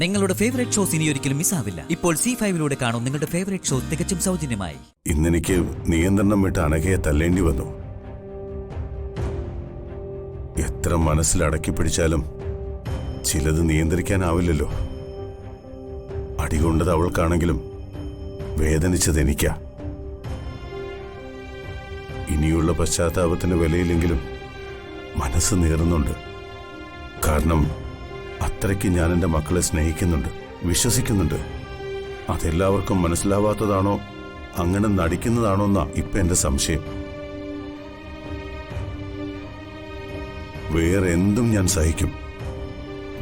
നിങ്ങളുടെ favourite shows ഇനി ഒരിക്കലും മിസ്സാവില്ല. ഇപ്പോൾ C5-ലൂടെ കാണും നിങ്ങളുടെ ഫേവറേറ്റ് ഷോ തികച്ചും സൗജന്യമായി. ഇന്നെനിക്ക് നിയന്ത്രണം വിട്ട് അനഘയെ തല്ലേണ്ടി വന്നു. എത്ര മനസ്സിലടക്കി പിടിച്ചാലും ചിലത് നിയന്ത്രിക്കാനാവില്ലല്ലോ. അടികൊണ്ടത് അവൾക്കാണെങ്കിലും വേദനിച്ചത് എനിക്കാ. ഇനിയുള്ള പശ്ചാത്താപത്തിന് വിലയില്ലെങ്കിലും മനസ്സ് നീറുന്നുണ്ട്. കാരണം അത്രയ്ക്ക് ഞാൻ എൻ്റെ മക്കളെ സ്നേഹിക്കുന്നുണ്ട്, വിശ്വസിക്കുന്നുണ്ട്. അതെല്ലാവർക്കും മനസ്സിലാവാത്തതാണോ, അങ്ങനെ നടിക്കുന്നതാണോ എന്നാ ഇപ്പൊ എന്റെ സംശയം. വേറെ എന്തും ഞാൻ സഹിക്കും,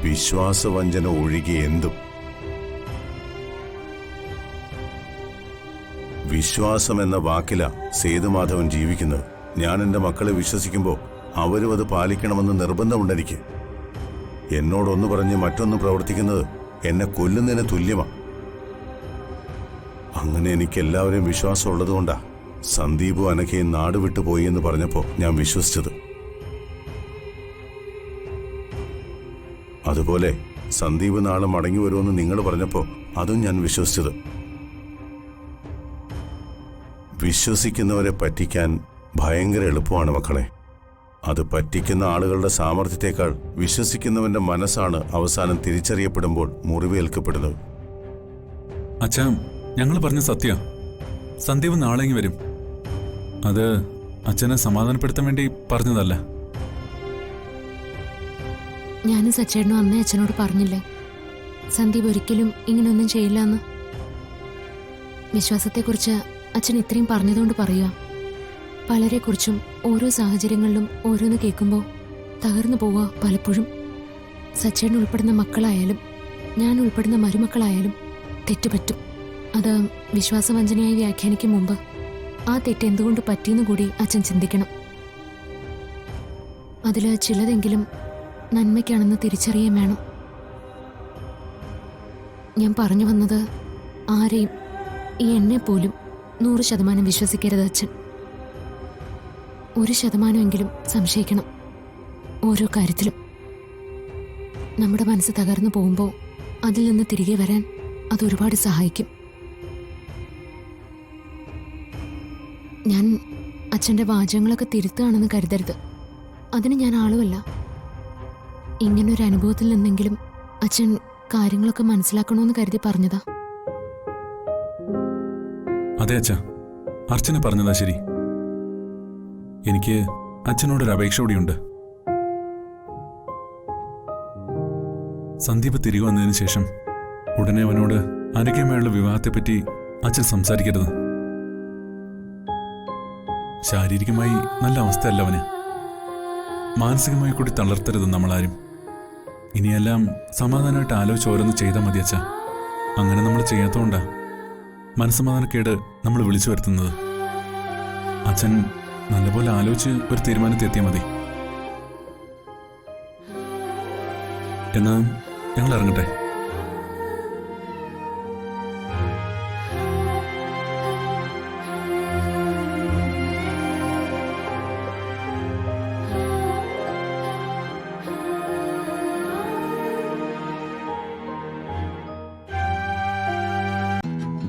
വിശ്വാസവഞ്ചന ഒഴികെ എന്തും. വിശ്വാസം എന്ന വാക്കില സേതുമാധവൻ ജീവിക്കുന്നത്. ഞാൻ എൻ്റെ മക്കളെ വിശ്വസിക്കുമ്പോൾ അവരും അത് പാലിക്കണമെന്ന് നിർബന്ധമുണ്ടെനിക്ക്. എന്നോടൊന്ന് പറഞ്ഞ് മറ്റൊന്ന് പ്രവർത്തിക്കുന്നത് എന്നെ കൊല്ലുന്നതിന് തുല്യമാണ്. അങ്ങനെ എനിക്ക് എല്ലാവരെയും വിശ്വാസം ഉള്ളതുകൊണ്ടാ സന്ദീപും അനഘയും നാട് വിട്ടുപോയി എന്ന് പറഞ്ഞപ്പോൾ ഞാൻ വിശ്വസിച്ചത്. അതുപോലെ സന്ദീപ് നാളെ മടങ്ങി വരുമെന്ന് നിങ്ങൾ പറഞ്ഞപ്പോൾ അതും ഞാൻ വിശ്വസിച്ചത്. വിശ്വസിക്കുന്നവരെ പറ്റിക്കാൻ ഭയങ്കര എളുപ്പമാണ് മക്കളെ. അത് പറ്റിക്കുന്ന ആളുകളുടെ സാമർഥ്യത്തെക്കാൾ വിശ്വസിക്കുന്നവന്റെ മനസ്സാണ് അവസാനം തിരിച്ചറിയപ്പെടുമ്പോൾ മുറിവേൽക്കപ്പെടുന്നത്. അച്ഛാ, ഞങ്ങൾ പറഞ്ഞ സത്യ, സന്ദീപ് നാളെങ്ങി വരും. അത് അച്ഛനെ സമാധാനപ്പെടുത്താൻ വേണ്ടി പറഞ്ഞതല്ല. ഞാനും സച്ചേട്ടനും അന്നേ അച്ഛനോട് പറഞ്ഞില്ലേ സന്ദീപ് ഒരിക്കലും ഇങ്ങനെയൊന്നും ചെയ്യില്ല എന്ന്. വിശ്വാസത്തെക്കുറിച്ച് അച്ഛൻ ഇത്രയും പറഞ്ഞതുകൊണ്ട് പറയുക. പലരെക്കുറിച്ചും ഓരോ സാഹചര്യങ്ങളിലും ഓരോന്ന് കേൾക്കുമ്പോൾ തകർന്നു പോവുക പലപ്പോഴും. സച്ചേട്ടൻ ഉൾപ്പെടുന്ന മക്കളായാലും ഞാൻ ഉൾപ്പെടുന്ന മരുമക്കളായാലും തെറ്റുപറ്റും. അത് വിശ്വാസവഞ്ചനയായി വ്യാഖ്യാനിക്കും മുമ്പ് ആ തെറ്റ് എന്തുകൊണ്ട് പറ്റിയെന്ന് കൂടി അച്ഛൻ ചിന്തിക്കണം. അതിൽ ചിലതെങ്കിലും നന്മയ്ക്കാണെന്ന് തിരിച്ചറിയാൻ വേണം. ഞാൻ പറഞ്ഞു വന്നത്, ആരെയും, ഈ എന്നെ പോലും 100% വിശ്വസിക്കരുത് അച്ഛൻ. 1% സംശയിക്കണം ഓരോ കാര്യത്തിലും. നമ്മുടെ മനസ്സ് തകർന്നു പോകുമ്പോൾ അതിൽ നിന്ന് തിരികെ വരാൻ അത് ഒരുപാട് സഹായിക്കും. ഞാൻ അച്ഛൻ്റെ വാചകങ്ങളൊക്കെ തിരുത്തുകയാണെന്ന് കരുതരുത്. അതിന് ഞാൻ ആളുമല്ല. ഇങ്ങനൊരു അനുഭവത്തിൽ നിന്നെങ്കിലും അച്ഛൻ കാര്യങ്ങളൊക്കെ മനസ്സിലാക്കണമെന്ന് കരുതി പറഞ്ഞതാ. അതെ അച്ഛാ, അർച്ചന പറഞ്ഞതാ ശരി. എനിക്ക് അച്ഛനോടൊരു അപേക്ഷ കൂടിയുണ്ട്. സന്ദീപ് തിരികെ വന്നതിന് ശേഷം ഉടനെ അവനോട് അനഘയുമായുള്ള വിവാഹത്തെപ്പറ്റി അച്ഛൻ സംസാരിക്കരുത്. ശാരീരികമായി നല്ല അവസ്ഥയല്ല അവന്. മാനസികമായി കൂടി തളർത്തരുത് നമ്മളാരും. ഇനിയെല്ലാം സമാധാനമായിട്ട് ആലോചിച്ച് ഓരോന്ന് ചെയ്താൽ മതി അച്ഛാ. അങ്ങനെ നമ്മൾ ചെയ്യാത്തതുകൊണ്ടാ മനസ്സമാധാനക്കേട് നമ്മൾ വിളിച്ചു വരുത്തുന്നത്. അച്ഛൻ നല്ലപോലെ ആലോചിച്ച് ഒരു തീരുമാനത്തെത്തിയാൽ മതി. എന്നാ ഞങ്ങൾ ഇറങ്ങട്ടെ.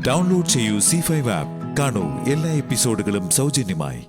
ഡൗൺലോഡ് ചെയ്യൂ C5 ആപ്പ്. കാണൂ എല്ലാ എപ്പിസോഡുകളും സൗജന്യമായി.